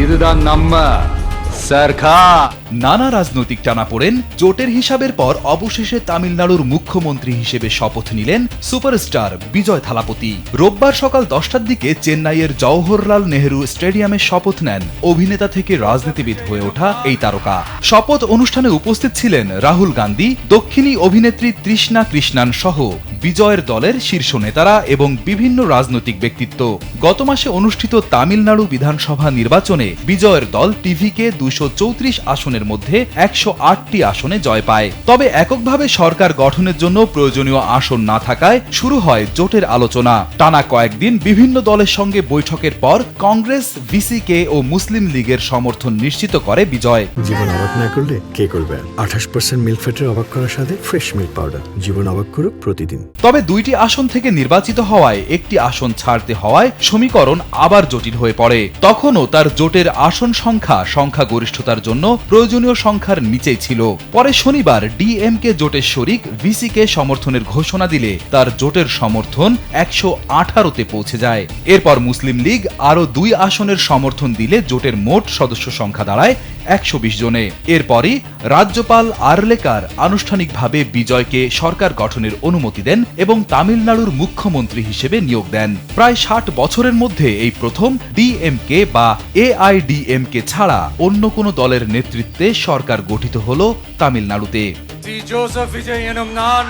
இதுதான் நம்ம সরকার। নানা রাজনৈতিক টানাপোড়েন জোটের হিসাবের পর অবশেষে তামিলনাড়ুর মুখ্যমন্ত্রী হিসেবে শপথ নিলেন সুপারস্টার বিজয় থালাপতি। রোববার সকাল 10টার দিকে চেন্নাইয়ের জওহরলাল নেহেরু স্টেডিয়ামে শপথ নেন অভিনেতা থেকে রাজনীতিবিদ হয়ে ওঠা এই তারকা। শপথ অনুষ্ঠানে উপস্থিত ছিলেন রাহুল গান্ধী, দক্ষিণী অভিনেত্রী তৃষ্ণা কৃষ্ণান সহ বিজয়ের দলের শীর্ষ নেতারা এবং বিভিন্ন রাজনৈতিক ব্যক্তিত্ব। গত মাসে অনুষ্ঠিত তামিলনাড়ু বিধানসভা নির্বাচনে বিজয়ের দল টিভিকে 234 আসনের মধ্যে 108টি আসনে জয় পায়। তবে এককভাবে সরকার গঠনের জন্য প্রয়োজনীয় আসন না থাকায় শুরু হয় জোটের আলোচনা। টানা কয়েকদিন বিভিন্ন দলের সঙ্গে বৈঠকের পর কংগ্রেস, ভিসিকে ও মুসলিম লীগের সমর্থন নিশ্চিত করে বিজয়। জীবন অবাক না করলে কে করবে? 28% মিল্ক ফ্যাটের অবাক করার সাথে ফ্রেশ মিল্ক পাউডার। জীবন অবাক করুক প্রতিদিন। তবে দুইটি আসন থেকে নির্বাচিত হওয়ায় একটি আসন ছাড়তে হওয়ায় সমীকরণ আবার জটিল হয়ে পড়ে। তখনও তার জোটের আসন সংখ্যাগরিষ্ঠতার জন্য প্রয়োজনীয় সংখ্যার নিচেই ছিল। পরে শনিবার ডিএমকে জোটের শরিক ভিসিকে সমর্থনের ঘোষণা দিলে তার জোটের সমর্থন 118তে পৌঁছে যায়। এরপর মুসলিম লীগ আরও 2 আসনের সমর্থন দিলে জোটের মোট সদস্য সংখ্যা দাঁড়ায় 120 জনে। এরপরই রাজ্যপাল আরলেকার আনুষ্ঠানিকভাবে বিজয়কে সরকার গঠনের অনুমতি দেন এবং তামিলনাড়ুর মুখ্যমন্ত্রী হিসেবে নিয়োগ দেন। প্রায় 60 বছরের মধ্যে এই প্রথম ডিএমকে বা এআইডিএমকে ছাড়া অন্য কোনো দলের নেতৃত্বে সরকার গঠিত হল তামিলনাড়ুতে। জি জোসেফ বিজয় এনম নান